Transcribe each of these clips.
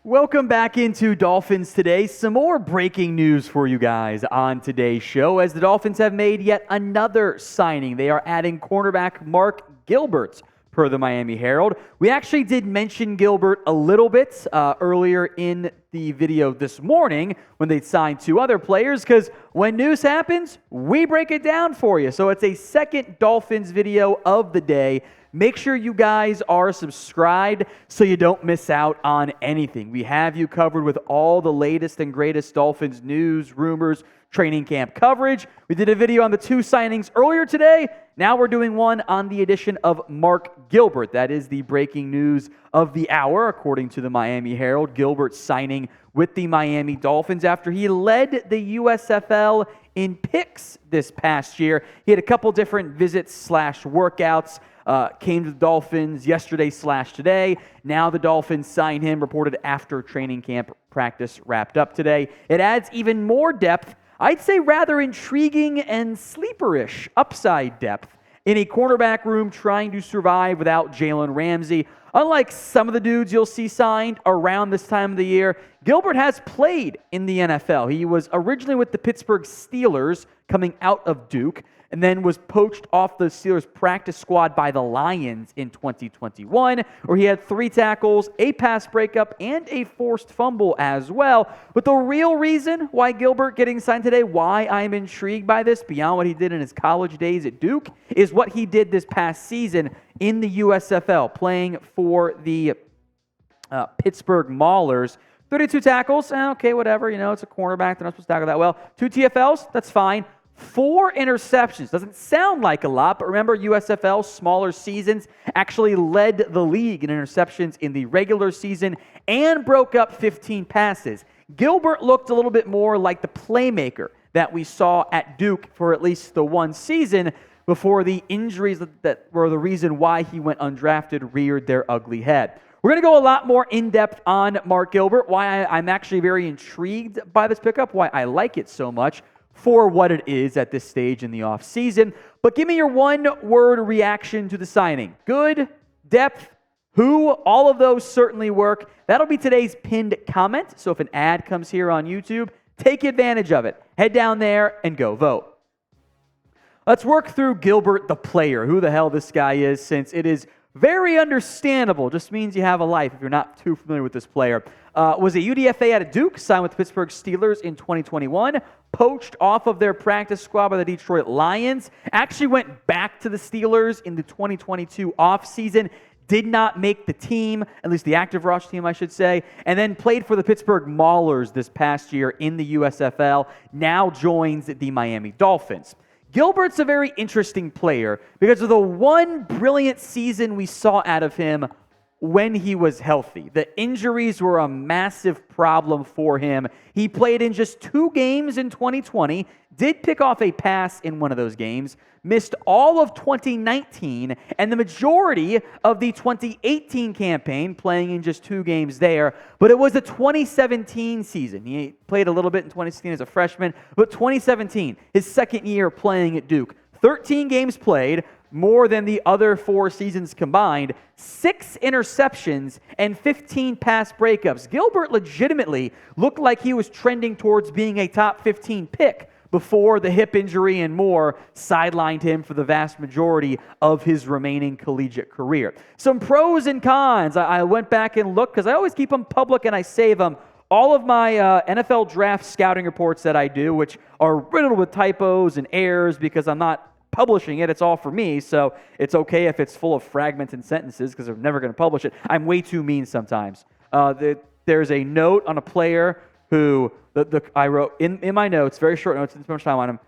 Welcome back into Dolphins Today. Some more breaking news for you guys on today's show as the Dolphins have made yet another signing. They are adding cornerback Mark Gilbert per the Miami Herald. We actually did mention Gilbert a little bit earlier in the video this morning when they signed two other players because when news happens, we break it down for you. So it's a second Dolphins video of the day. Make sure you guys are subscribed so you don't miss out on anything. We have you covered with all the latest and greatest Dolphins news, rumors, training camp coverage. We did a video on the two signings earlier today. Now we're doing one on the addition of Mark Gilbert. That is the breaking news of the hour, according to the Miami Herald. Gilbert signing with the Miami Dolphins after he led the USFL in picks this past year. He had a couple different visits/workouts. Came to the Dolphins yesterday/today. Now the Dolphins signed him, reported after training camp practice wrapped up today. It adds even more depth, I'd say rather intriguing and sleeper-ish upside depth in a cornerback room trying to survive without Jalen Ramsey. Unlike some of the dudes you'll see signed around this time of the year, Gilbert has played in the NFL. He was originally with the Pittsburgh Steelers coming out of Duke, and then was poached off the Steelers practice squad by the Lions in 2021, where he had 3 tackles, a pass breakup, and a forced fumble as well. But the real reason why Gilbert getting signed today, why I'm intrigued by this, beyond what he did in his college days at Duke, is what he did this past season in the USFL, playing for the Pittsburgh Maulers. 32 tackles, okay, whatever, it's a cornerback, they're not supposed to tackle that well. 2 TFLs, that's fine. 4 interceptions. Doesn't sound like a lot, but remember USFL, smaller seasons, actually led the league in interceptions in the regular season and broke up 15 passes. Gilbert looked a little bit more like the playmaker that we saw at Duke for at least the one season before the injuries that were the reason why he went undrafted reared their ugly head. We're going to go a lot more in-depth on Mark Gilbert, why I'm actually very intrigued by this pickup, why I like it so much, for what it is at this stage in the offseason. But give me your one-word reaction to the signing. Good, depth, who, all of those certainly work. That'll be today's pinned comment. So if an ad comes here on YouTube, take advantage of it. Head down there and go vote. Let's work through Gilbert the player, who the hell this guy is, since it is very understandable. Just means you have a life if you're not too familiar with this player. Was a UDFA out of Duke, signed with the Pittsburgh Steelers in 2021, poached off of their practice squad by the Detroit Lions, actually went back to the Steelers in the 2022 offseason, did not make the team, at least the active roster team, I should say, and then played for the Pittsburgh Maulers this past year in the USFL, now joins the Miami Dolphins. Gilbert's a very interesting player because of the one brilliant season we saw out of him when he was healthy. The injuries were a massive problem for him. He played in just 2 games in 2020, did pick off a pass in one of those games, missed all of 2019 and the majority of the 2018 campaign, playing in just 2 games there. But it was the 2017 season. He played a little bit in 2016 as a freshman, but 2017, his second year playing at Duke. 13 games played, more than the other 4 seasons combined, 6 interceptions, and 15 pass breakups. Gilbert legitimately looked like he was trending towards being a top 15 pick before the hip injury and more sidelined him for the vast majority of his remaining collegiate career. Some pros and cons. I went back and looked because I always keep them public and I save them. All of my NFL draft scouting reports that I do, which are riddled with typos and errors because I'm not publishing it, it's all for me, so it's okay if it's full of fragments and sentences because I'm never going to publish it. I'm way too mean sometimes. There's a note on a player who I wrote in my notes, very short notes, didn't spend much time on him,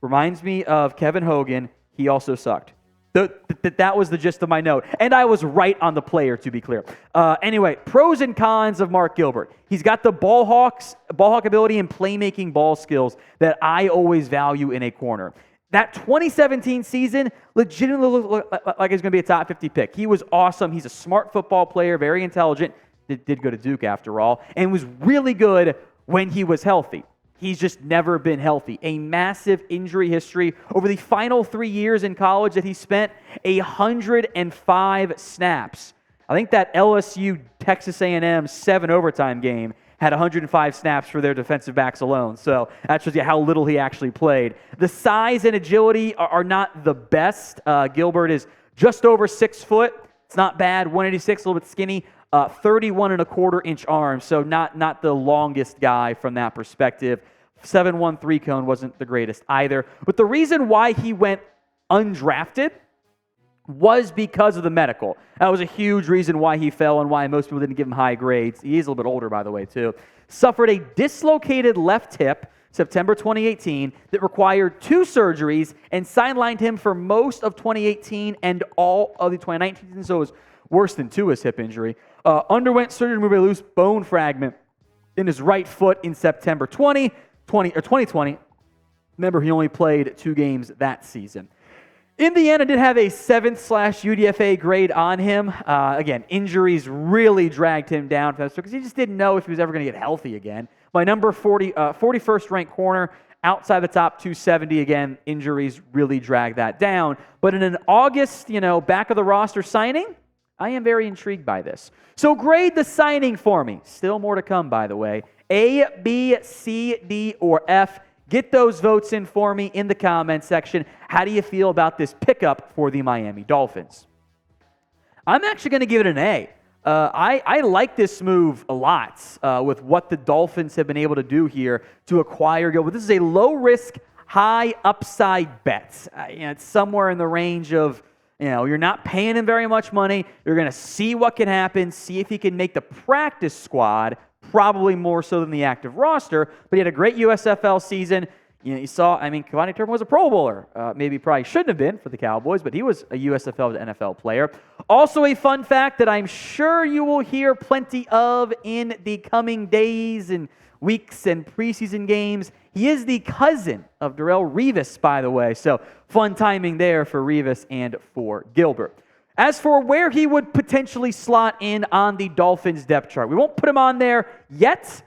reminds me of Kevin Hogan. He also sucked. That was the gist of my note. And I was right on the player, to be clear. Anyway, pros and cons of Mark Gilbert. He's got the ball hawk ability and playmaking ball skills that I always value in a corner. That 2017 season legitimately looked like he's going to be a top 50 pick. He was awesome. He's a smart football player, very intelligent. Did go to Duke after all, and was really good when he was healthy. He's just never been healthy. A massive injury history. Over the final 3 years in college that he spent, 105 snaps. I think that LSU Texas A&M 7 overtime game had 105 snaps for their defensive backs alone. So that shows you how little he actually played. The size and agility are not the best. Gilbert is just over 6 foot. It's not bad. 186, a little bit skinny. 31.25-inch arms, so not the longest guy from that perspective. 7'1" 3-cone wasn't the greatest either. But the reason why he went undrafted was because of the medical. That was a huge reason why he fell and why most people didn't give him high grades. He is a little bit older, by the way, too. Suffered a dislocated left hip September 2018 that required 2 surgeries and sidelined him for most of 2018 and all of the 2019, so it was worse than 2, his hip injury. Underwent surgery to remove a loose bone fragment in his right foot in September 2020. Remember, he only played 2 games that season. Indiana did have a 7th/UDFA grade on him. Again, injuries really dragged him down because he just didn't know if he was ever going to get healthy again. My number 41st ranked corner outside the top 270. Again, injuries really dragged that down. But in an August, back of the roster signing, I am very intrigued by this. So grade the signing for me. Still more to come, by the way. A, B, C, D, or F. Get those votes in for me in the comments section. How do you feel about this pickup for the Miami Dolphins? I'm actually going to give it an A. I like this move a lot with what the Dolphins have been able to do here to acquire Gilbert. This is a low-risk, high-upside bet. It's somewhere in the range of, you're not paying him very much money. You're going to see what can happen, see if he can make the practice squad, probably more so than the active roster. But he had a great USFL season. You saw, Cavani Turpin was a Pro Bowler. Probably shouldn't have been for the Cowboys, but he was a USFL to NFL player. Also a fun fact that I'm sure you will hear plenty of in the coming days and weeks and preseason games. He is the cousin of Darrelle Revis, by the way. So fun timing there for Revis and for Gilbert. As for where he would potentially slot in on the Dolphins depth chart, we won't put him on there yet.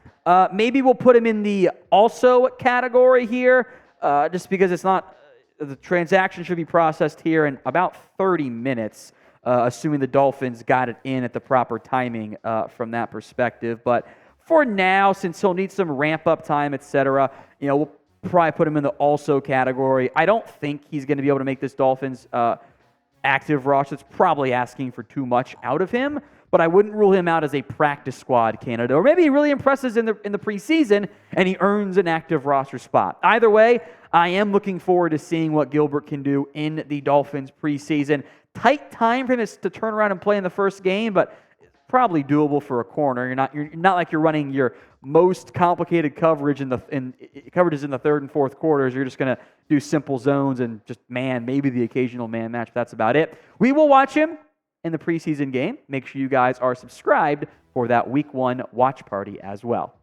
Maybe we'll put him in the also category here, just because it's not, the transaction should be processed here in about 30 minutes, assuming the Dolphins got it in at the proper timing from that perspective. But for now, since he'll need some ramp-up time, etc., we'll probably put him in the also category. I don't think he's going to be able to make this Dolphins active roster. It's probably asking for too much out of him, but I wouldn't rule him out as a practice squad candidate. Or maybe he really impresses in the preseason and he earns an active roster spot. Either way, I am looking forward to seeing what Gilbert can do in the Dolphins preseason. Tight time for him to turn around and play in the first game, but probably doable for a corner. You're not like you're running your most complicated coverage coverages in the third and fourth quarters. You're just going to do simple zones and just maybe the occasional man match. That's about it. We will watch him in the preseason game. Make sure you guys are subscribed for that week 1 watch party as well.